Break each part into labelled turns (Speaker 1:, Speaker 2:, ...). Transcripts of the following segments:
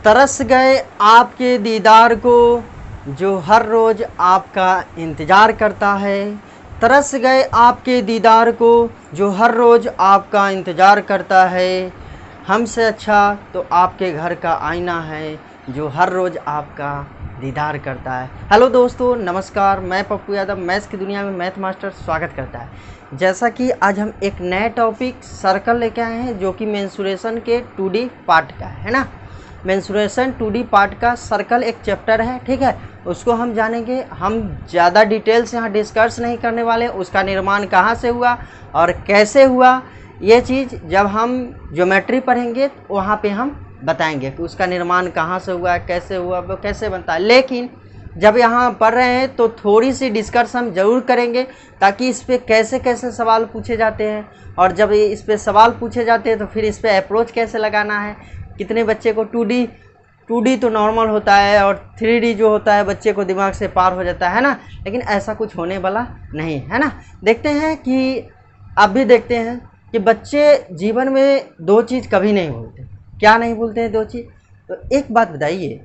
Speaker 1: तरस गए आपके दीदार को जो हर रोज़ आपका इंतज़ार करता है। तरस गए आपके दीदार को जो हर रोज़ आपका इंतज़ार करता है। हमसे अच्छा तो आपके घर का आईना है जो हर रोज़ आपका दीदार करता है। हेलो दोस्तों, नमस्कार। मैं पप्पू यादव मैथ्स की दुनिया में मैथ मास्टर स्वागत करता है। जैसा कि आज हम एक नए टॉपिक सर्कल लेके आए हैं जो कि मेंसुरेशन के 2D पार्ट का है ना। मेंसुरेशन 2D पार्ट का सर्कल एक चैप्टर है, ठीक है। उसको हम जानेंगे। हम ज़्यादा डिटेल्स यहाँ डिस्कस नहीं करने वाले। उसका निर्माण कहाँ से हुआ और कैसे हुआ, ये चीज़ जब हम ज्योमेट्री पढ़ेंगे वहाँ पे हम बताएंगे कि उसका निर्माण कहाँ से हुआ, कैसे हुआ, वो कैसे बनता है। लेकिन जब यहाँ पढ़ रहे हैं तो थोड़ी सी डिस्कस हम ज़रूर करेंगे ताकि इस पर कैसे कैसे सवाल पूछे जाते हैं, और जब इस पर सवाल पूछे जाते हैं तो फिर इस पर अप्रोच कैसे लगाना है। कितने बच्चे को 2D तो नॉर्मल होता है और 3D जो होता है बच्चे को दिमाग से पार हो जाता है ना, लेकिन ऐसा कुछ होने वाला नहीं है ना। देखते हैं कि अब भी देखते हैं कि बच्चे जीवन में दो चीज़ कभी नहीं भूलते। क्या नहीं भूलते हैं? दो चीज़। तो एक बात बताइए,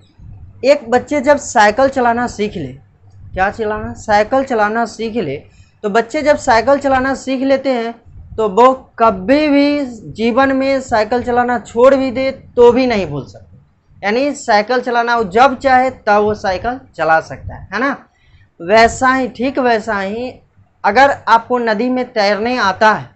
Speaker 1: एक बच्चे जब साइकिल चलाना सीख ले, क्या चलाना, साइकिल चलाना सीख ले, तो बच्चे जब साइकिल चलाना सीख लेते हैं तो वो कभी भी जीवन में साइकिल चलाना छोड़ भी दे तो भी नहीं भूल सकते। यानी साइकिल चलाना वो जब चाहे तब वो साइकिल चला सकता है ना। वैसा ही, ठीक वैसा ही, अगर आपको नदी में तैरने आता है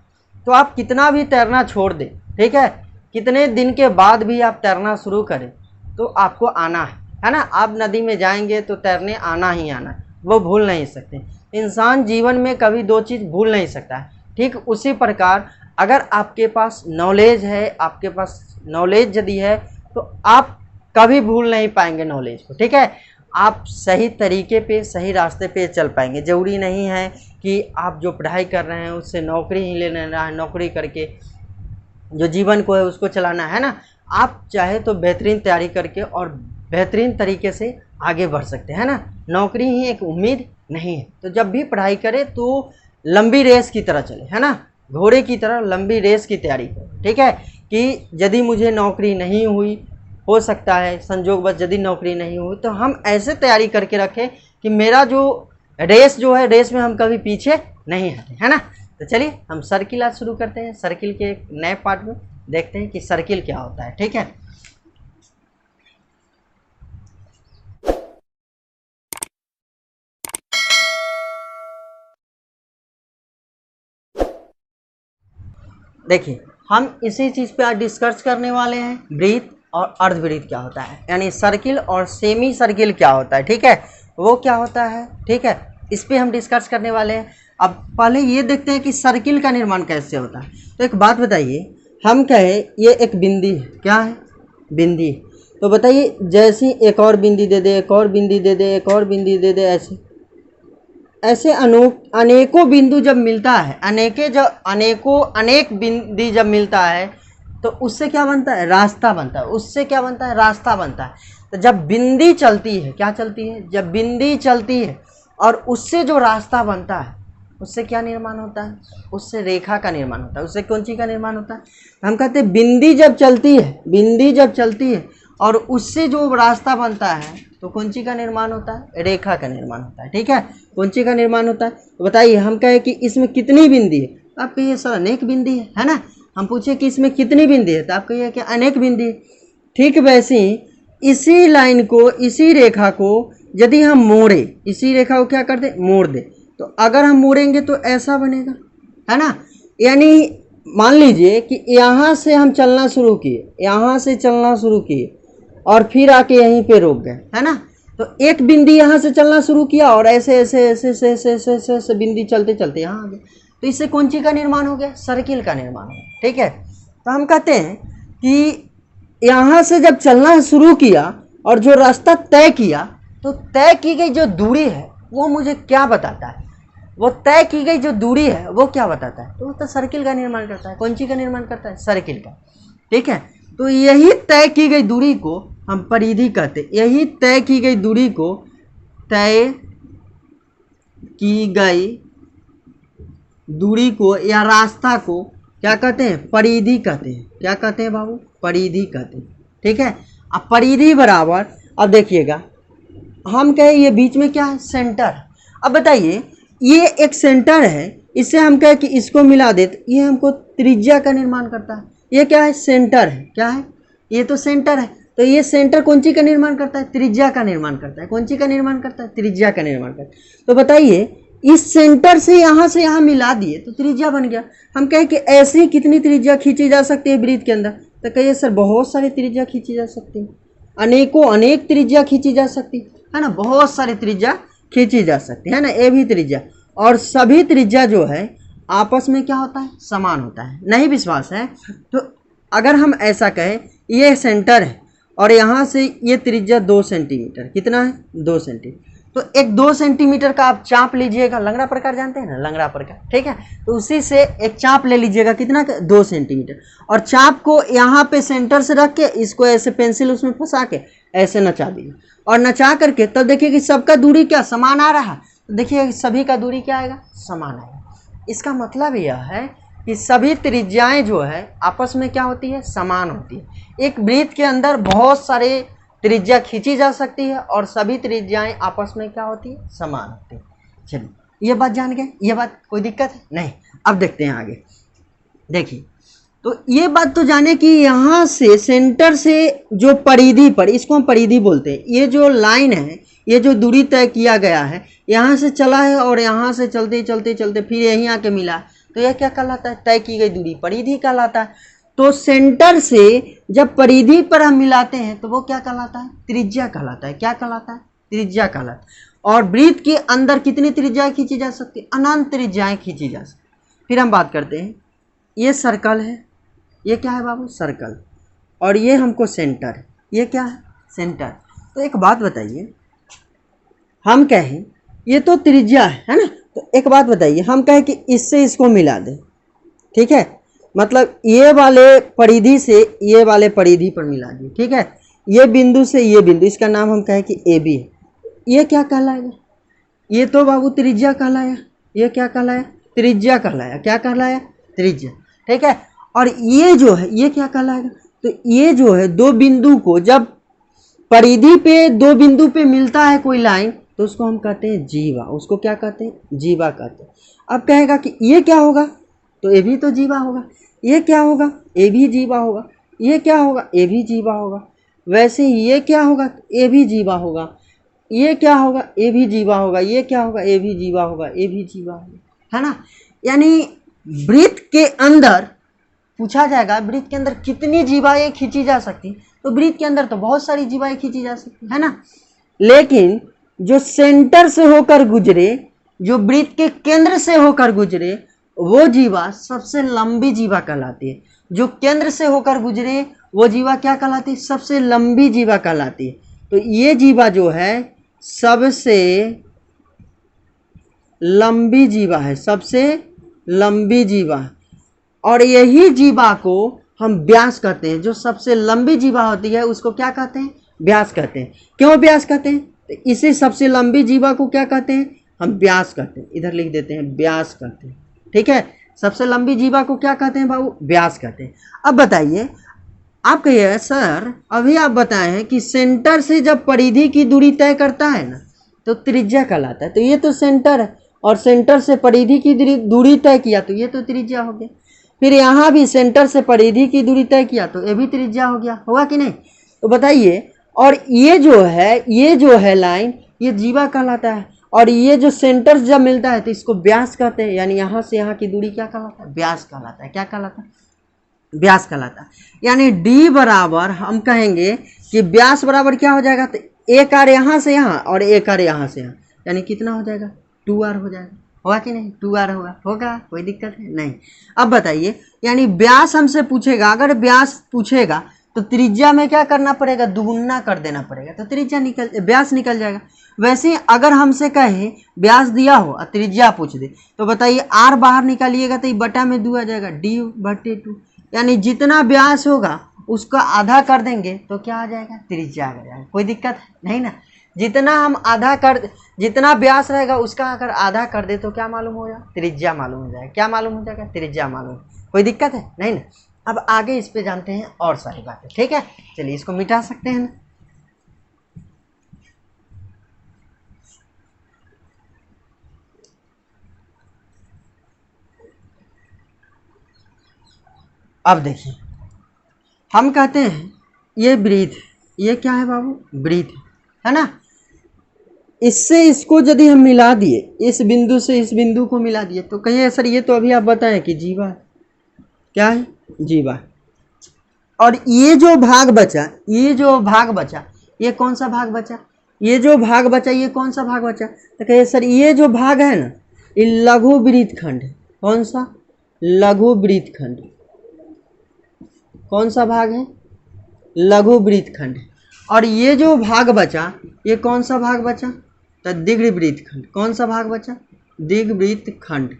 Speaker 1: तो आप कितना भी तैरना छोड़ दें, ठीक है, कितने दिन के बाद भी आप तैरना शुरू करें तो आपको आना है ना। आप नदी में जाएंगे तो तैरने आना ही आना है, वो भूल नहीं सकते। इंसान जीवन में कभी दो चीज़ भूल नहीं सकता है। ठीक उसी प्रकार अगर आपके पास नॉलेज है, आपके पास नॉलेज यदि है तो आप कभी भूल नहीं पाएंगे नॉलेज को, ठीक है। आप सही तरीके पे, सही रास्ते पे चल पाएंगे। ज़रूरी नहीं है कि आप जो पढ़ाई कर रहे हैं उससे नौकरी ही ले लेना है, नौकरी करके जो जीवन को है उसको चलाना है ना। आप चाहे तो बेहतरीन तैयारी करके और बेहतरीन तरीके से आगे बढ़ सकते हैं ना। नौकरी ही एक उम्मीद नहीं है। तो जब भी पढ़ाई करें तो लंबी रेस की तरह चले, है ना, घोड़े की तरह लंबी रेस की तैयारी करें, ठीक है। कि यदि मुझे नौकरी नहीं हुई, हो सकता है संजोगवश यदि नौकरी नहीं हुई तो हम ऐसे तैयारी करके रखें कि मेरा जो रेस जो है, रेस में हम कभी पीछे नहीं हटे, है ना। तो चलिए हम सर्किल आज शुरू करते हैं। सर्किल के एक नए पार्ट में देखते हैं कि सर्किल क्या होता है, ठीक है। देखिए, हम इसी चीज़ पे आज डिस्कस करने वाले हैं, वृत्त और अर्धवृत्त क्या होता है, यानी सर्किल और सेमी सर्किल क्या होता है, ठीक है, वो क्या होता है, ठीक है। इस पे हम डिस्कस करने वाले हैं। अब पहले ये देखते हैं कि सर्किल का निर्माण कैसे होता है। तो एक बात बताइए, हम कहें ये एक बिंदी है, क्या है, बिंदी। तो बताइए, जैसी एक और बिंदी दे दे, एक और बिंदी दे दे, एक और बिंदी दे दे, ऐसे ऐसे अनेकों बिंदु जब मिलता है, अनेक बिंदी जब मिलता है तो उससे क्या बनता है, रास्ता बनता है। उससे क्या बनता है, रास्ता बनता है। तो जब बिंदी चलती है, क्या चलती है, जब बिंदी चलती है और उससे जो रास्ता बनता है उससे क्या निर्माण होता है, उससे रेखा का निर्माण होता है। उससे कौन चीज़ का निर्माण होता है, हम कहते हैं बिंदी जब चलती है, बिंदी जब चलती है और उससे जो रास्ता बनता है तो कौन चीज़ का निर्माण होता है, रेखा का निर्माण होता है, ठीक है। कौन चीज़ का निर्माण होता है, तो बताइए। हम कहें कि इसमें कितनी बिंदी है, तो आप कहिए सर अनेक बिंदी है ना। हम पूछे कि इसमें कितनी बिंदी है, तो आप कहिए कि अनेक बिंदी है। ठीक वैसे ही इसी लाइन को, इसी रेखा को यदि हम मोड़े, इसी रेखा को क्या कर दे, मोड़ दे, तो अगर हम मोड़ेंगे तो ऐसा बनेगा, है ना। यानी मान लीजिए कि यहाँ से हम चलना शुरू किए, यहाँ से चलना शुरू किए और फिर आके यहीं पे रोक गए, है ना। तो एक बिंदी यहाँ से चलना शुरू किया और ऐसे ऐसे ऐसे ऐसे ऐसे ऐसे ऐसे ऐसे बिंदी चलते चलते यहाँ आ गए। तो इससे कौन चीज़ का निर्माण हो गया, सर्किल का निर्माण हो गया, ठीक है। तो हम कहते हैं कि यहाँ से जब चलना शुरू किया और जो रास्ता तय किया, तो तय की गई जो दूरी है वो मुझे क्या बताता है, वो तय की गई जो दूरी है वो क्या बताता है, तो वो तो सर्किल का निर्माण करता है। कौन चीज़ का निर्माण करता है, सर्किल का, ठीक है। तो यही तय की गई दूरी को हम परिधि कहते हैं। यही तय की गई दूरी को, तय की गई दूरी को या रास्ता को क्या कहते हैं, परिधि कहते हैं। क्या कहते हैं बाबू, परिधि कहते हैं, ठीक है। अब परिधि बराबर, अब देखिएगा हम कहे ये बीच में क्या है, सेंटर। अब बताइए ये एक सेंटर है, इससे हम कहे कि इसको मिला दे तो ये हमको त्रिज्या का निर्माण करता है। ये क्या है, सेंटर है, क्या है, ये तो सेंटर है। तो ये सेंटर कौन सी का निर्माण करता है, त्रिज्या का निर्माण करता है। कौन सी का निर्माण करता है, त्रिज्या का निर्माण करता है। तो बताइए इस सेंटर से यहाँ मिला दिए तो त्रिज्या बन गया। हम कहें कि ऐसे ही कितनी त्रिज्या खींची जा सकती है वृत्त के अंदर, तो कहिए सर बहुत सारी त्रिज्या खींची जा सकती है, अनेक त्रिज्या खींची जा सकती है ना, बहुत सारी त्रिज्या खींची जा सकती है ना, ये भी त्रिज्या। और सभी त्रिज्या जो है आपस में क्या होता है, समान होता है। नहीं विश्वास है तो अगर हम ऐसा कहें ये सेंटर है और यहाँ से ये त्रिज्या 2 सेंटीमीटर, कितना है, 2 सेंटीमीटर। तो एक 2 सेंटीमीटर का आप चाप लीजिएगा, लंगड़ा प्रकार जानते हैं ना, लंगड़ा प्रकार, ठीक है। तो उसी से एक चाप ले लीजिएगा, कितना का, 2 सेंटीमीटर। और चाप को यहाँ पे सेंटर से रख के इसको ऐसे पेंसिल उसमें फंसा के ऐसे नचा दीजिए, और नचा करके तब देखिए कि सबका दूरी क्या समान आ रहा है। तो देखिए सभी का दूरी क्या आएगा, समान आएगा। इसका मतलब यह है कि सभी त्रिज्याएं जो है आपस में क्या होती है, समान होती है। एक वृत्त के अंदर बहुत सारे त्रिज्या खींची जा सकती है और सभी त्रिज्याएं आपस में क्या होती है, समान होती है। चलिए ये बात जान गए, ये बात कोई दिक्कत है नहीं। अब देखते हैं आगे, देखिए तो ये बात तो जाने कि यहाँ से सेंटर से जो परिधि पर, इसको हम परिधि बोलते हैं, ये जो लाइन है, ये जो दूरी तय किया गया है, यहाँ से चला है और यहाँ से चलते चलते चलते फिर यहीं आके मिला, तो यह क्या कहलाता है, तय की गई दूरी परिधि कहलाता है। तो सेंटर से जब परिधि पर हम मिलाते हैं तो वो क्या कहलाता है, त्रिज्या कहलाता है। क्या कहलाता है, त्रिज्या कहलाता है। और वृत्त के अंदर कितनी त्रिज्याएं खींची जा सकती है, अनंत त्रिज्याएं खींची जा सकती। फिर हम बात करते हैं, ये सर्कल है, ये क्या है बाबू, सर्कल, और ये हमको सेंटर है, ये क्या है, सेंटर। तो एक बात बताइए, हम कहें ये तो त्रिज्या है ना, तो एक बात बताइए, हम कहें कि इससे इसको मिला दें, ठीक है, मतलब ये वाले परिधि से ये वाले परिधि पर मिला दिए, ठीक है, ये बिंदु से ये बिंदु, इसका नाम हम कहें कि ए बी है। ये क्या कहलाएगा, ये तो बाबू त्रिज्या कहलाया। ये क्या कहलाया, त्रिज्या कहलाया। क्या कहलाया, त्रिज्या, ठीक है। और ये जो है ये क्या कहलाएगा, तो ये जो है दो बिंदु को जब परिधि पे दो बिंदु पे मिलता है कोई लाइन, तो उसको हम कहते हैं जीवा। उसको क्या कहते हैं, जीवा कहते हैं। अब कहेगा कि ये क्या होगा, तो ये भी तो जीवा होगा। ये क्या होगा, ये भी जीवा होगा। ये क्या होगा, ये भी जीवा होगा। वैसे ही ये क्या होगा, ये भी जीवा होगा। ये क्या होगा, ये भी जीवा होगा। ये क्या होगा, ये भी जीवा होगा, ये भी जीवा होगा, है ना। यानी वृत्त के अंदर पूछा जाएगा, वृत्त के अंदर कितनी जीवाएं खींची जा सकती, तो वृत्त के अंदर तो बहुत सारी जीवाएं खींची जा सकती है ना। लेकिन जो सेंटर से होकर गुजरे, जो वृत्त के केंद्र से होकर गुजरे, वो जीवा सबसे लंबी जीवा कहलाती है। जो केंद्र से होकर गुजरे वो जीवा क्या कहलाती है, सबसे लंबी जीवा कहलाती है। तो ये जीवा जो है सबसे लंबी जीवा है, सबसे लंबी जीवा है। और यही जीवा को हम व्यास कहते हैं। जो सबसे लंबी जीवा होती है उसको क्या कहते हैं, व्यास कहते हैं। क्यों व्यास कहते हैं, तो इसी सबसे लंबी जीवा को क्या कहते हैं, हम व्यास कहते हैं। इधर लिख देते हैं, व्यास कहते हैं, ठीक है। सबसे लंबी जीवा को क्या कहते हैं बाबू, व्यास कहते हैं। अब बताइए, आप कहिए सर अभी आप बताए हैं कि सेंटर से जब परिधि की दूरी तय करता है ना तो त्रिज्या कहलाता है। तो ये तो सेंटर है और सेंटर से परिधि की दूरी तय किया तो ये तो त्रिज्या हो गया। फिर यहाँ भी सेंटर से परिधि की दूरी तय किया तो ये भी त्रिज्या हो गया, होगा कि नहीं। तो बताइए, और ये जो है लाइन, ये जीवा कहलाता है। और ये जो सेंटर जब मिलता है तो इसको व्यास कहते हैं। यानी यहाँ से यहाँ की दूरी क्या कहलाता है, व्यास कहलाता है। क्या कहलाता है, व्यास कहलाता है। यानी d बराबर हम कहेंगे कि व्यास बराबर क्या हो जाएगा, तो एक आर यहाँ से यहाँ और एक आर यहाँ से यहाँ, यानी कितना हो जाएगा, 2r हो जाएगा। होगा कि नहीं, 2r होगा, कोई दिक्कत है नहीं। अब बताइए, यानी व्यास हमसे पूछेगा, अगर व्यास पूछेगा तो त्रिज्या में क्या करना पड़ेगा, दुगुना कर देना पड़ेगा, तो व्यास निकल जाएगा। वैसे अगर हमसे कहे व्यास दिया हो और त्रिज्या पूछ दे, तो बताइए r बाहर निकालिएगा तो ये बटा में 2 आ जाएगा, d/2। यानी जितना व्यास होगा उसका आधा कर देंगे तो क्या आ जाएगा, त्रिज्या आ जाएगा। कोई दिक्कत नहीं ना। जितना व्यास रहेगा उसका अगर आधा कर दे तो क्या मालूम होगा, त्रिज्या मालूम हो जाएगा। क्या मालूम हो जाएगा, त्रिज्या मालूम। कोई दिक्कत है नहीं ना। अब आगे इस पे जानते हैं और सारी बातें, ठीक है। चलिए इसको मिटा सकते हैं ना। अब देखिए, हम कहते हैं ये ब्रीथ, ये क्या है बाबू, ब्रीथ है ना। इससे इसको यदि हम मिला दिए, इस बिंदु से इस बिंदु को मिला दिए, तो कहिए सर ये तो अभी आप बताएं कि जीवा है, क्या है, जीवा। और ये जो भाग बचा, ये जो भाग बचा, ये कौन सा भाग बचा, ये जो भाग बचा ये कौन सा भाग बचा, तो कहिए सर ये जो भाग है ना, ये लघु वृत्त खंड है। कौन सा, लघु वृत्त खंड। कौन सा भाग है, लघु वृत्त खंड। और ये जो भाग बचा, ये कौन सा भाग बचा, तो दीर्घवृत्त खंड। कौन सा भाग बचा, दीर्घवृत्त खंड,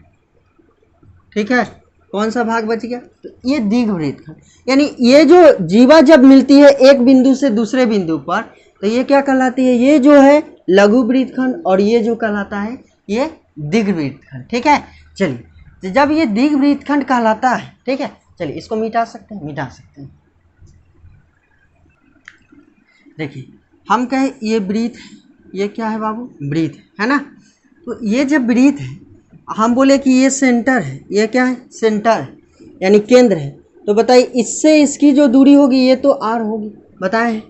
Speaker 1: ठीक है। कौन सा भाग बच गया, तो ये दीर्घवृत्त खंड। यानी ये जो जीवा जब मिलती है एक बिंदु से दूसरे बिंदु पर, तो ये क्या कहलाती है, ये जो है लघु वृत्त खंड, और ये जो कहलाता है ये दीर्घवृत्त खंड, ठीक है। चलिए, तो जब ये दीर्घवृत्त खंड कहलाता है, ठीक है, चलिए इसको मिटा सकते हैं, मिटा सकते हैं। देखिए, हम कहें ये वृत्त, ये क्या है बाबू, वृत्त है ना। तो ये जब वृत्त है, हम बोले कि ये सेंटर है, ये क्या है, सेंटर है, यानी केंद्र है। तो बताइए इससे इसकी जो दूरी होगी ये तो आर होगी, बताए।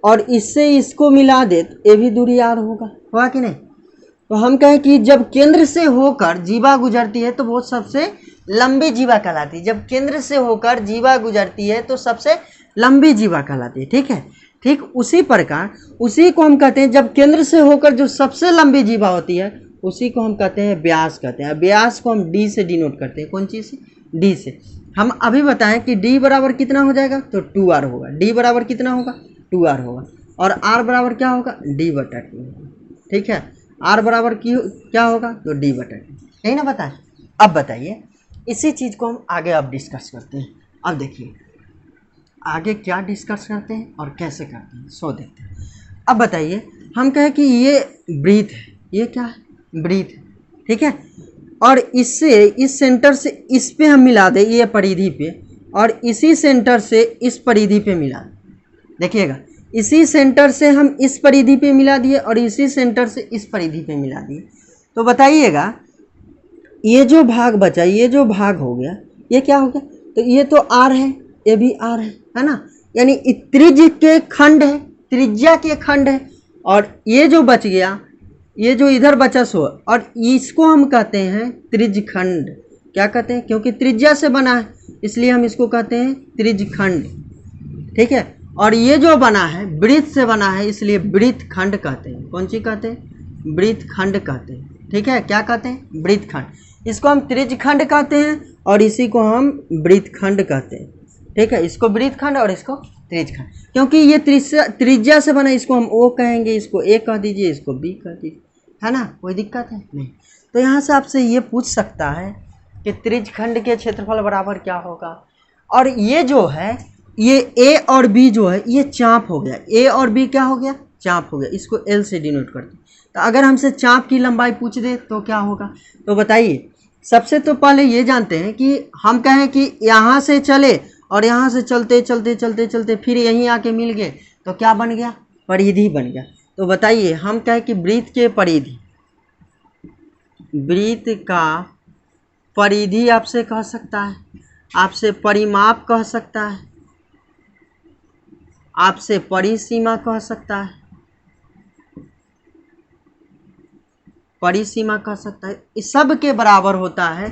Speaker 1: और इससे इसको मिला दे तो ये भी दूरी आर होगा कि नहीं। तो हम कहें कि जब केंद्र से होकर जीवा गुजरती है तो वो सबसे लंबी जीवा कहलाती है। जब केंद्र से होकर जीवा गुजरती है तो सबसे लंबी जीवा कहलाती है, ठीक है। ठीक उसी प्रकार उसी को हम कहते हैं, जब केंद्र से होकर जो सबसे लंबी जीवा होती है उसी को हम कहते हैं व्यास कहते हैं। व्यास को हम डी से डिनोट करते हैं। कौन चीज़ से, डी से। हम अभी बताएं कि डी बराबर कितना हो जाएगा, तो 2r होगा। डी बराबर कितना होगा, 2r होगा। और r बराबर क्या होगा, d/2 होगा, ठीक है। r बराबर क्या होगा, तो d/2, यही ना बताएं। अब बताइए इसी चीज़ को हम आगे अब डिस्कस करते हैं। अब देखिए आगे क्या डिस्कस करते हैं और कैसे करते हैं, सो देखते हैं। अब बताइए, हम कहें कि ये ब्रीथ है, ये क्या है, ब्रीथ, ठीक है। और इससे इस सेंटर से इस पे हम मिला दें, ये परिधि पे, और इसी सेंटर से इस परिधि पे मिला दें। देखिएगा, इसी सेंटर से हम इस परिधि पे मिला दिए और इसी सेंटर से इस परिधि पे मिला दिए। तो बताइएगा ये जो भाग बचा, ये जो भाग हो गया, ये क्या हो गया, तो ये तो आर है, ये भी आर है ना। यानी त्रिज्य के खंड है, त्रिज्या के खंड है। और ये जो बच गया, ये जो इधर बचा सो, और इसको हम कहते हैं त्रिज्य खंड। क्या कहते हैं, क्योंकि त्रिज्या से बना है इसलिए हम इसको कहते हैं त्रिज्य खंड, ठीक है। और ये जो बना है वृत्त से बना है इसलिए वृत्त खंड कहते हैं। कौन सी कहते हैं, वृत्त खंड कहते हैं, ठीक है। क्या कहते हैं, वृत्त खंड। इसको हम त्रिज्य खंड कहते हैं और इसी को हम वृत्त खंड कहते हैं, ठीक है। इसको वृत्त खंड और इसको त्रिज्य खंड, क्योंकि ये त्रिज्या से बना, इसको हम ओ कहेंगे, इसको ए कह दीजिए, इसको बी कह दीजिए, है ना। कोई दिक्कत है नहीं। तो यहाँ से आपसे ये पूछ सकता है कि त्रिज्य खंड के क्षेत्रफल बराबर क्या होगा। और ये जो है, ये ए और बी जो है ये चाप हो गया, ए और बी क्या हो गया, चाप हो गया। इसको एल से डिनोट करते हैं। तो अगर हमसे चाप की लंबाई पूछ दे तो क्या होगा, तो बताइए। सबसे तो पहले ये जानते हैं कि हम कहें कि यहाँ से चले और यहाँ से चलते चलते चलते चलते फिर यहीं आके मिल गए तो क्या बन गया, परिधि बन गया। तो बताइए, हम कहें कि वृत्त के परिधि, वृत्त का परिधि आपसे कह सकता है, आपसे परिमाप कह सकता है, आपसे परिसीमा कह सकता है, परिसीमा कह सकता है। इस सब के बराबर होता है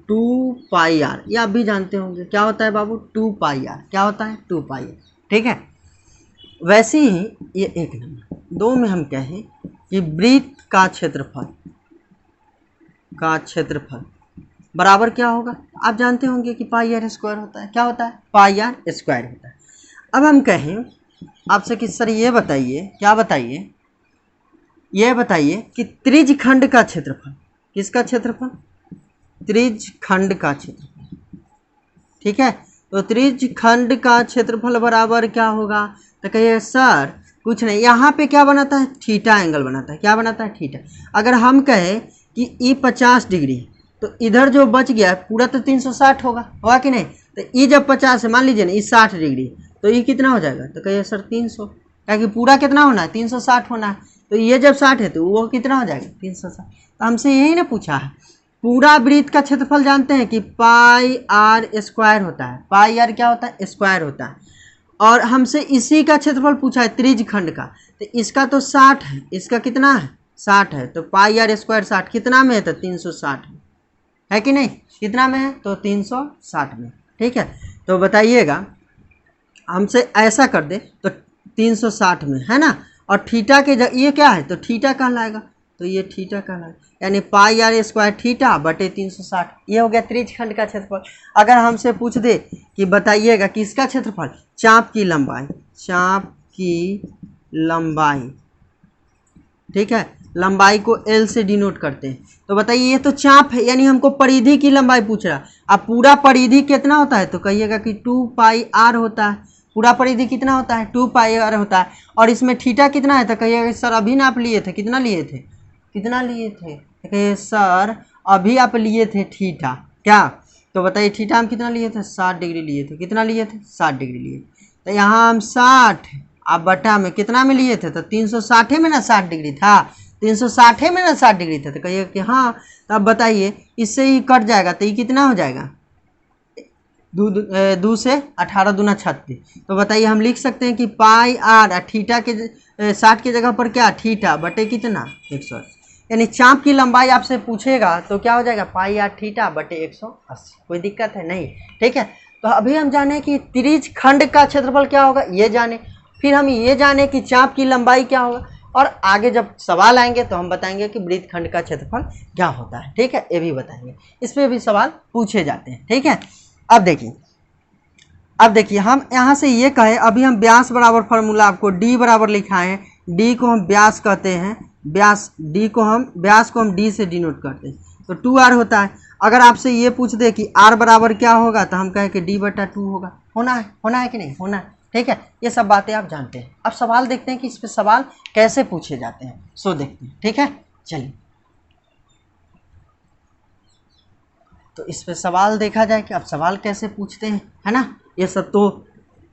Speaker 1: 2πr। ये आप भी जानते होंगे क्या होता है बाबू, 2πr। क्या होता है, 2πr, ठीक है। वैसे ही ये 1 नंबर 2 में हम कहें कि वृत्त का क्षेत्रफल बराबर क्या होगा, आप जानते होंगे कि πr² होता है। क्या होता है, πr² होता है। अब हम कहें आपसे कि सर ये बताइए, क्या बताइए, ये बताइए कि त्रिज्य खंड का क्षेत्रफल, किसका क्षेत्रफल, त्रिज्य खंड का क्षेत्रफल, ठीक है। तो त्रिज्य खंड का क्षेत्रफल बराबर क्या होगा, तो कहिए सर कुछ नहीं, यहाँ पे क्या बनाता है, थीटा एंगल बनाता है। क्या बनाता है, थीटा। अगर हम कहें कि ई 50 डिग्री, तो इधर जो बच गया पूरा तो 360 होगा कि नहीं। तो ई जब 50 है, मान लीजिए ना ई 60 डिग्री, तो ये कितना हो जाएगा, तो कहिए सर 300, क्या कि पूरा कितना होना है 360 होना है। तो ये जब 60 है तो वो कितना हो जाएगा 360। तो हमसे यही ना पूछा है। पूरा वृत्त का क्षेत्रफल जानते हैं कि पाई आर स्क्वायर होता है, पाई आर क्या होता है स्क्वायर होता है। और हमसे इसी का क्षेत्रफल पूछा है त्रिज्य खंड का, तो इसका तो 60 है, इसका कितना है 60 है, तो पाई आर स्क्वायर 60 कितना में है तो 360 है कि नहीं, कितना में है तो 360 में। ठीक है, तो बताइएगा हमसे ऐसा कर दे तो 360 में है ना, और थीटा के ये क्या है तो थीटा कहलाएगा, तो ये थीटा कहलाएगा, यानी पाई आर स्क्वायर थीटा बटे 360। ये हो गया त्रिज्य खंड का क्षेत्रफल। अगर हमसे पूछ दे कि बताइएगा किसका क्षेत्रफल, चाप की लंबाई, चाप की लंबाई, ठीक है, लंबाई को L से डिनोट करते हैं। तो बताइए ये तो चाप है, यानी हमको परिधि की लंबाई पूछ रहा। अब पूरा परिधि कितना होता है तो कहिएगा कि 2 पाई आर होता है। पूरा परिधि कितना होता है 2 पाई आर होता है। और इसमें थीटा कितना है तो कहिएगा सर अभी ना आप लिए थे, कितना लिए थे, कितना लिए थे, तो कहिए सर अभी आप लिए थे थीटा, क्या, तो बताइए थीटा हम कितना लिए थे 60 डिग्री लिए थे, कितना लिए थे 60 डिग्री लिए। तो यहाँ हम 60 अब बटा में कितना में लिए थे तो 360 में ना 60 डिग्री था, 360 में ना 60 डिग्री था, तो कहिए कि हाँ। तो अब बताइए इससे ही कट जाएगा तो ये कितना हो जाएगा, 2 से 18 दूना 36। तो बताइए हम लिख सकते हैं कि पाई आर थीटा के 60 की जगह पर क्या थीटा बटे कितना 180, यानी चाप की लंबाई आपसे पूछेगा तो क्या हो जाएगा पाई आर थीटा बटे 180। कोई दिक्कत है नहीं, ठीक है। तो अभी हम जाने कि त्रिज्य खंड का क्षेत्रफल क्या होगा ये जाने, फिर हम ये जाने कि चाप की लंबाई क्या होगा, और आगे जब सवाल आएंगे तो हम बताएंगे कि वृत्त खंड का क्षेत्रफल क्या होता है, ठीक है, ये भी बताएंगे, इस पर भी सवाल पूछे जाते हैं, ठीक है। अब देखिए हम यहाँ से ये कहे, अभी हम व्यास बराबर फार्मूला आपको डी बराबर लिखाए हैं, डी को हम व्यास कहते हैं, व्यास व्यास को हम डी से डिनोट करते हैं, तो 2r होता है। अगर आपसे ये पूछ दे कि r बराबर क्या होगा तो हम कहें कि d बटा 2 होगा, होना है कि नहीं होना है, ठीक है। ये सब बातें आप जानते हैं। अब सवाल देखते हैं कि इस पे सवाल कैसे पूछे जाते हैं, सो देखते हैं, ठीक है। चलिए तो इस पे सवाल देखा जाए कि अब सवाल कैसे पूछते हैं, है ना। ये सब तो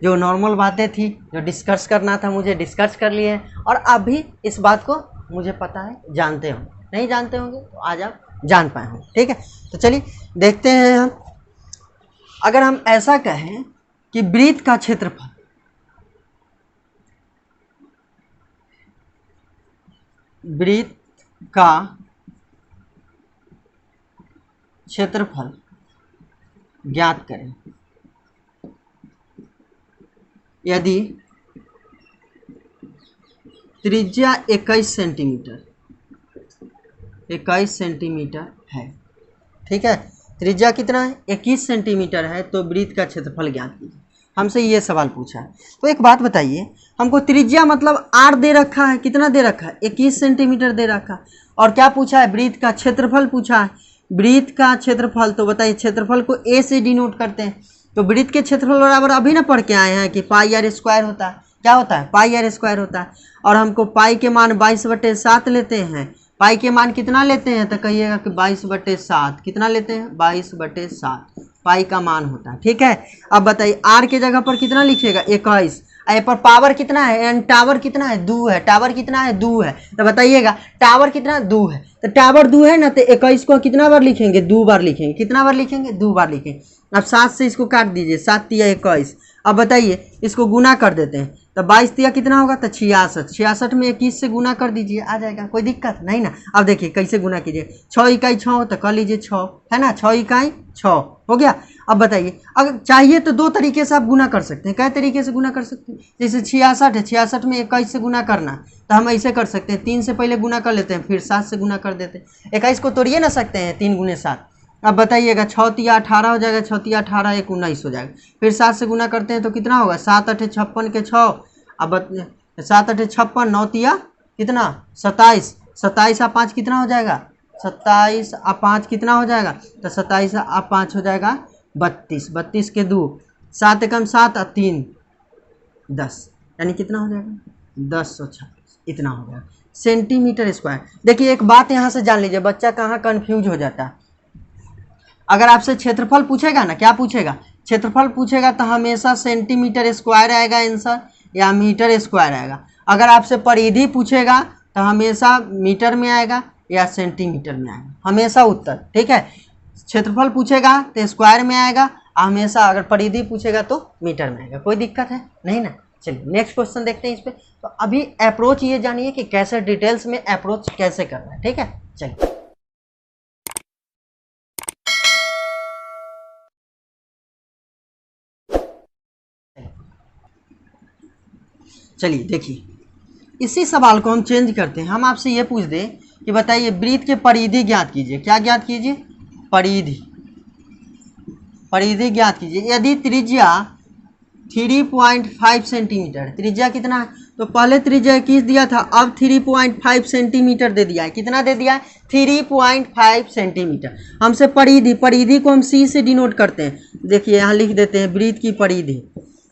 Speaker 1: जो नॉर्मल बातें थी, जो डिस्कस करना था मुझे डिस्कस कर लिए हैं, और अभी इस बात को मुझे पता है, जानते हो, नहीं जानते होंगे तो आज आप जान पाए होंगे, ठीक है। तो चलिए देखते हैं हम, अगर हम ऐसा कहें कि वृत्त का क्षेत्रफल, वृत्त का क्षेत्रफल ज्ञात करें यदि त्रिज्या 21 सेंटीमीटर है, ठीक है। त्रिज्या कितना है 21 सेंटीमीटर है, तो वृत्त का क्षेत्रफल ज्ञात कीजिए। हमसे ये सवाल पूछा है। तो एक बात बताइए, हमको त्रिज्या मतलब r दे रखा है, कितना दे रखा है 21 सेंटीमीटर दे रखा है, और क्या पूछा है वृत्त का क्षेत्रफल पूछा है, वृत्त का क्षेत्रफल। तो बताइए क्षेत्रफल को a से डिनोट करते हैं, तो वृत्त के क्षेत्रफल बराबर अभी ना पढ़ के आए हैं कि पाई आर स्क्वायर होता है, क्या होता है पाई आर स्क्वायर होता है, और हमको पाई के मान 22/7 लेते हैं, पाई के मान कितना लेते हैं तो कहिएगा कि 22/7, कितना लेते हैं 22/7 पाई का मान होता है, ठीक है। अब बताइए आर के जगह पर कितना लिखिएगा 21, ए पर पावर कितना है एंड टावर कितना है 2 है, टावर कितना है 2 है, तो बताइएगा टावर कितना 2 है, तो टावर 2 है ना, तो 21 को कितना बार लिखेंगे 2 बार लिखेंगे, कितना बार लिखेंगे 2 बार लिखेंगे। अब 7 से इसको काट दीजिए, 7 तिया 21। अब बताइए इसको गुना कर देते हैं, तो 22 तिया कितना होगा तो 66, 66 में 21 से गुना कर दीजिए, आ जाएगा, कोई दिक्कत नहीं ना। अब देखिए कैसे गुना कीजिए, 6 इकाई 6 तो कर लीजिए 6, है ना, 6 इकाई 6 हो गया। अब बताइए अगर चाहिए तो 2 तरीके से आप गुना कर सकते हैं, कई तरीके से गुना कर सकते हैं, जैसे 66 है, 66 में 21 से गुना करना, तो हम ऐसे कर सकते हैं 3 से पहले गुना कर लेते हैं, फिर 7 से गुना कर देते हैं, 21 को तोड़िए ना सकते हैं 3 गुने 7। अब बताइएगा 6 तिया 18 हो जाएगा, 6 तिया 18 1 19 हो जाएगा, फिर 7 से गुना करते हैं तो कितना होगा 7 8 56 के 6, अब 7 8 56, 9 तिया कितना 27, 27 और 5 कितना हो जाएगा 27 और 5 कितना हो जाएगा, तो 27 और 5 हो जाएगा 32, 32 के 2 7 एकम 7 और 3 10, यानी कितना हो जाएगा 1026, इतना हो जाएगा सेंटीमीटर स्क्वायर। देखिए एक बात यहाँ से जान लीजिए, बच्चा कहाँ कन्फ्यूज हो जाता है, अगर आपसे क्षेत्रफल पूछेगा ना, क्या पूछेगा, क्षेत्रफल पूछेगा तो हमेशा सेंटीमीटर स्क्वायर आएगा आंसर या मीटर स्क्वायर आएगा। अगर आपसे परिधि पूछेगा तो हमेशा मीटर में आएगा या सेंटीमीटर में आएगा, हमेशा उत्तर। ठीक है, क्षेत्रफल पूछेगा तो स्क्वायर में आएगा हमेशा, अगर परिधि पूछेगा तो मीटर में आएगा। कोई दिक्कत है नहीं ना। चलिए नेक्स्ट क्वेश्चन देखते हैं इस पे। तो अभी अप्रोच ये जानिए कि कैसे डिटेल्स में अप्रोच कैसे करना है। ठीक है, चलिए देखिए, इसी सवाल को हम चेंज करते हैं। हम आपसे ये पूछ दें कि बताइए वृत्त के परिधि ज्ञात कीजिए। क्या ज्ञात कीजिए, परिधि, परिधि ज्ञात कीजिए। यदि त्रिज्या 3.5 सेंटीमीटर, त्रिज्या कितना है, तो पहले त्रिज्या 21 दिया था, अब 3.5 सेंटीमीटर दे दिया है। कितना दे दिया है, 3.5 सेंटीमीटर। हमसे परिधि, परिधि को हम सी से डिनोट करते हैं। देखिए यहाँ लिख देते हैं वृत्त की परिधि,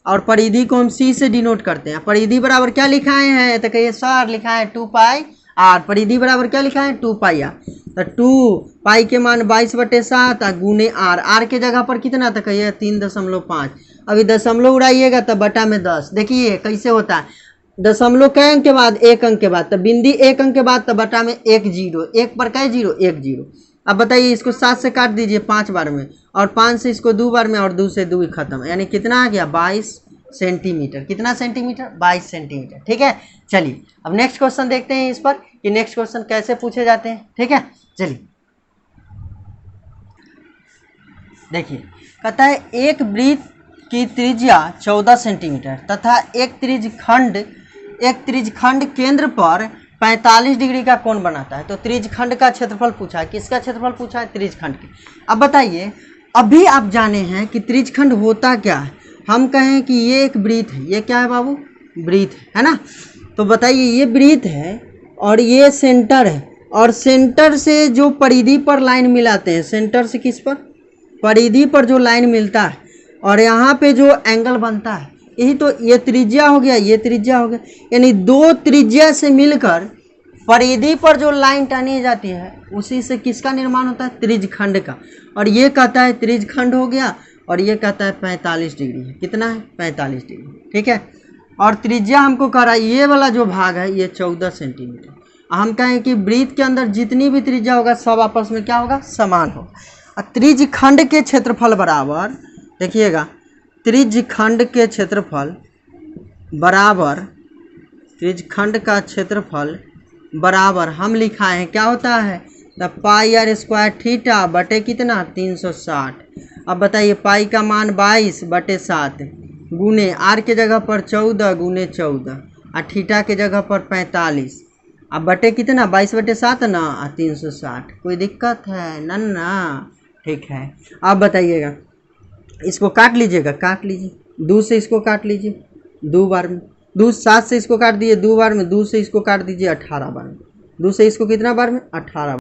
Speaker 1: और परिधि को हम सी से डिनोट करते हैं। परिधि बराबर क्या लिखाए हैं, तो कहिए सर लिखा है 2 पाई आर। परिधि बराबर क्या लिखा है, 2 पाई आर। तो 2 पाई के मान 22/7 गुने आर, आर के जगह पर कितना, तो कहिए 3.5। अभी दशमलव उड़ाइएगा तो बटा में 10। देखिए कैसे होता है, दशमलव के अंक के बाद 1 अंक के बाद, तो बिंदी 1 अंक के बाद तो बटा में 1 जीरो, 1 पर क्या जीरो, 1 जीरो। अब बताइए इसको 7 से काट दीजिए 5 बार में, और 5 से इसको 2 बार में, और 2 से 2 खत्म, यानी कितना आ गया 22 सेंटीमीटर। कितना सेंटीमीटर, 22 सेंटीमीटर। ठीक है, चलिए अब नेक्स्ट क्वेश्चन देखते हैं इस पर कि नेक्स्ट क्वेश्चन कैसे पूछे जाते हैं। ठीक है, चलिए देखिए, कहता है एक वृत्त की त्रिज्या 14 सेंटीमीटर तथा एक त्रिज्यखंड केंद्र पर 45 डिग्री का कोण बनाता है। तो त्रिज्यखंड का क्षेत्रफल पूछा है, किसका क्षेत्रफल पूछा है, त्रिज्यखंड के। अब बताइए, अभी आप जाने हैं कि त्रिज्यखंड होता क्या है। हम कहें कि ये एक वृत्त है, ये क्या है बाबू, वृत्त है ना। तो बताइए ये वृत्त है और ये सेंटर है, और सेंटर से जो परिधि पर लाइन मिलाते हैं, सेंटर से किस पर, परिधि पर जो लाइन मिलता है, और यहाँ पे जो एंगल बनता है, यही तो ये त्रिज्या हो गया, ये त्रिज्या हो गया। यानी दो त्रिज्या से मिलकर परिधि पर जो लाइन टानी जाती है, उसी से किसका निर्माण होता है, त्रिज्यखंड का। और ये कहता है त्रिज्यखंड हो गया, और ये कहता है 45 डिग्री है। कितना है, 45 डिग्री। ठीक है, और त्रिज्या हमको कह रहा है, ये वाला जो भाग है ये 14 सेंटीमीटर। हम कहें कि वृत्त के अंदर जितनी भी त्रिज्या होगा सब आपस में क्या होगा, समान होगा। त्रिज्यखंड के क्षेत्रफल बराबर, देखिएगा, त्रिज्यखंड के क्षेत्रफल बराबर, त्रिज्यखंड का क्षेत्रफल बराबर हम लिखा है क्या होता है, the pi r square theta बटे कितना, 360। अब बताइए पाई का मान 22/7 गुने आर के जगह पर 14 गुने 14, और थीटा के जगह पर 45। अब बटे कितना, 22/7 ना, 360। कोई दिक्कत है ना। ठीक है, अब बताइएगा, इसको काट लीजिएगा, काट लीजिए, 2 से इसको काट लीजिए 2 बार में, 2 7 से इसको काट दिए 2 बार में, 2 से इसको काट दीजिए 18 बार में, 2 से इसको कितना बार में, 18 बार,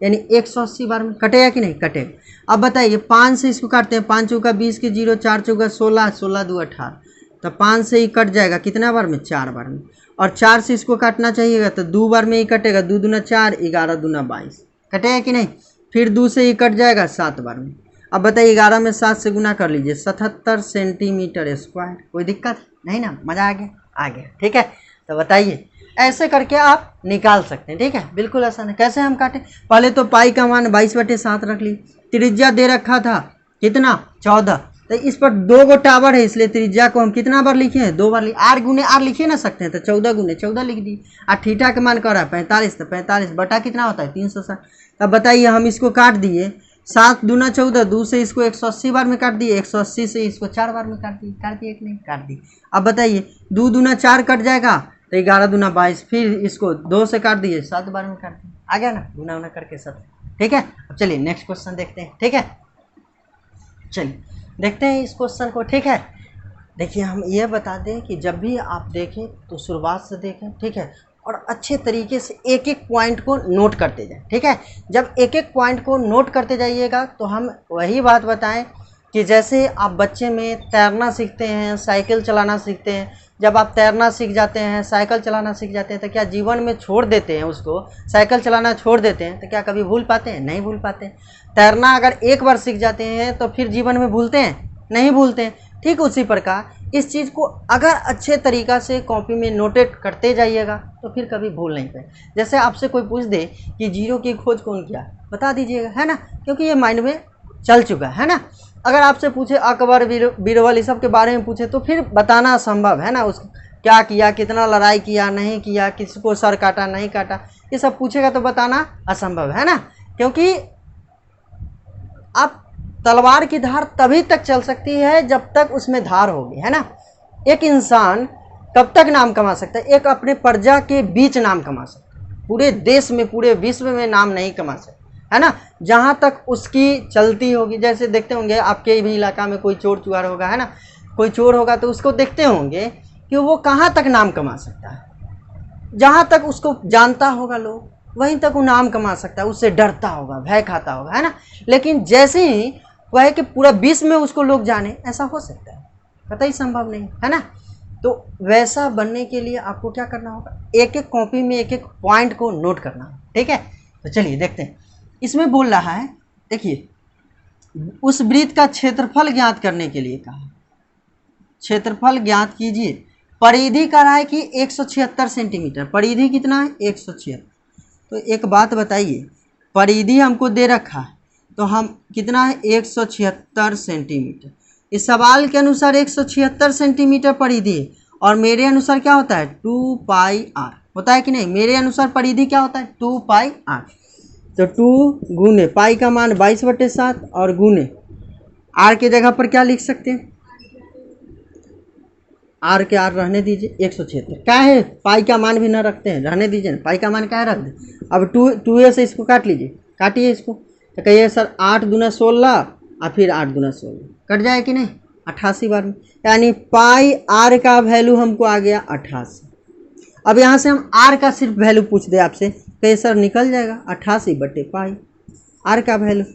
Speaker 1: यानी 180 बार में। कटेगा कि नहीं, कटेगा। अब बताइए 5 से इसको काटते हैं, 5 चौका 20 के 0, 4 चौका 16, 16 2 18, तो 5 से ही कट जाएगा कितना बार में, 4 बार में। और 4 से इसको काटना चाहिएगा तो 2 बार में ही कटेगा, 2 दूना 4, 11 दूना 22, कटेगा कि नहीं। फिर 2 से ही कट जाएगा 7 बार में। अब बताइए 11 में 7 से गुना कर लीजिए, 77 सेंटीमीटर स्क्वायर। कोई दिक्कत नहीं ना, मज़ा आ गया, आ गया। ठीक है, तो बताइए ऐसे करके आप निकाल सकते हैं। ठीक है, बिल्कुल आसान है। कैसे हम काटें, पहले तो पाई का मान 22/7 रख ली, त्रिज्या दे रखा था कितना, 14, तो इस पर 2 गो टावर है, इसलिए त्रिज्या को हम कितना बार लिखे हैं, 2 बार लिखे। आर गुने आर लिखे ना सकते हैं, तो 14 गुने 14 लिख दी। और थीटा का मान कर रहा है 45, तो 45 बटा कितना होता है, 360। अब बताइए हम इसको काट दिए, 7 दूना 14, 2 से इसको 180 बार में काट दिए, 180 से इसको 4 बार में काट दिए, कि नहीं, काट दी। अब बताइए 2 दूना 4 कट जाएगा, तो 11 दूना 22, फिर इसको 2 से काट दिए, 7 बार में काट दिए, आ गया ना, गुना गुना करके 7। ठीक है, अब चलिए नेक्स्ट क्वेश्चन देखते हैं। ठीक है, चलिए देखते हैं इस क्वेश्चन को। ठीक है, देखिए हम ये बता दें कि जब भी आप देखें तो शुरुआत से देखें। ठीक है, और अच्छे तरीके से एक एक पॉइंट को नोट करते जाएं। ठीक है, जब एक एक पॉइंट को नोट करते जाइएगा तो हम वही बात बताएं कि जैसे आप बच्चे में तैरना सीखते हैं, साइकिल चलाना सीखते हैं, जब आप तैरना सीख जाते हैं, साइकिल चलाना सीख जाते हैं, तो क्या जीवन में छोड़ देते हैं उसको, साइकिल चलाना छोड़ देते हैं तो क्या कभी भूल पाते हैं? नहीं भूल पाते हैं। तैरना अगर एक बार सीख जाते हैं तो फिर जीवन में भूलते हैं? नहीं भूलते हैं। ठीक उसी प्रकार इस चीज़ को अगर अच्छे तरीक़ा से कॉपी में नोटेट करते जाइएगा तो फिर कभी भूल नहीं पाए। जैसे आपसे कोई पूछ दे कि जीरो की खोज कौन किया, बता दीजिएगा, है ना, क्योंकि ये माइंड में चल चुका है ना। अगर आपसे पूछे अकबर बीरबल इस सब के बारे में पूछे तो फिर बताना असंभव है ना, उस क्या किया, कितना लड़ाई किया, नहीं किया, किसको सर काटा, नहीं काटा, ये सब पूछेगा तो बताना असंभव है ना। क्योंकि आप तलवार की धार तभी तक चल सकती है जब तक उसमें धार होगी, है ना। एक इंसान कब तक नाम कमा सकता है? एक अपने प्रजा के बीच नाम कमा सकता है, पूरे देश में, पूरे विश्व में नाम नहीं कमा सकता, है ना, जहाँ तक उसकी चलती होगी। जैसे देखते होंगे आपके भी इलाका में कोई चोर चुहार होगा, है ना, कोई चोर होगा तो उसको देखते होंगे कि वो कहाँ तक नाम कमा सकता है। जहाँ तक उसको जानता होगा लोग, वहीं तक वो नाम कमा सकता है, उससे डरता होगा, भय खाता होगा, है ना। लेकिन जैसे ही वह है कि पूरा विश्व में उसको लोग जाने, ऐसा हो सकता है? कतई संभव नहीं, है ना। तो वैसा बनने के लिए आपको क्या करना होगा? एक एक कॉपी में एक एक पॉइंट को नोट करना है, ठीक है। तो चलिए देखते हैं, इसमें बोल रहा है, देखिए, उस वृत्त का क्षेत्रफल ज्ञात करने के लिए कहा, क्षेत्रफल ज्ञात कीजिए। परिधि का रहा है कि 176 सेंटीमीटर, परिधि कितना है? 176। तो एक बात बताइए, परिधि हमको दे रखा है तो हम कितना है? 176 सेंटीमीटर। इस सवाल के अनुसार 176 सेंटीमीटर परिधि है और मेरे अनुसार क्या होता है? 2 पाई आर होता है कि नहीं? मेरे अनुसार परिधि क्या होता है? 2 पाई आर। तो 2 गुने पाई का मान 22/7 और गुने आर के जगह पर क्या लिख सकते हैं? आर के आर रहने दीजिए, 176 क्या है, पाई का मान भी ना रखते हैं, रहने दीजिए ना, पाई का मान क्या है, रख दें। अब 2 से इसको काट लीजिए, काटिए इसको, तो कहिए सर 8 दूना 16 और फिर 8 दूना 16, कट जाए कि नहीं? 88 बार में, यानी पाई आर का वैल्यू हमको आ गया 88। अब यहाँ से हम आर का सिर्फ वैल्यू पूछ दे आपसे, कहिए सर निकल जाएगा 88/पाई, आर का वैल्यू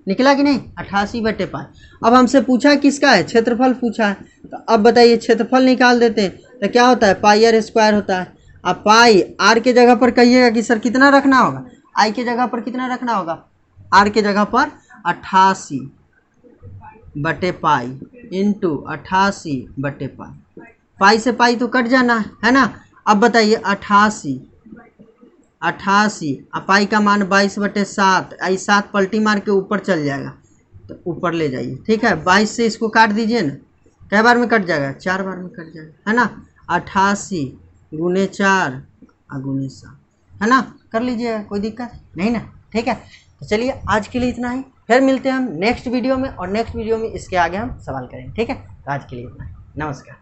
Speaker 1: निकला कि नहीं? 88/पाई। अब हमसे पूछा किसका है? क्षेत्रफल पूछा है। तो अब बताइए, क्षेत्रफल निकाल देते हैं तो क्या होता है? पाई आर स्क्वायर होता है। अब पाई आर के जगह पर कहिएगा कि सर कितना रखना होगा? आई के जगह पर कितना रखना होगा? आर के जगह पर 88/पाई इंटू 88/पाई। पाई से पाई तो कट जाना है ना। अब बताइए 88 और पाई का मान 22/7, आई 7 पलटी मार के ऊपर चल जाएगा तो ऊपर ले जाइए, ठीक है। 22 से इसको काट दीजिए ना, कै बार में कट जाएगा? 4 बार में कट जाएगा, है ना। 88 गुने 4 और गुने 7, है ना, कर लीजिएगा, कोई दिक्कत नहीं ना, ठीक है। तो चलिए आज के लिए इतना ही, फिर मिलते हैं हम नेक्स्ट वीडियो में, और नेक्स्ट वीडियो में इसके आगे हम सवाल करेंगे, ठीक है। तो आज के लिए इतना ही, नमस्कार।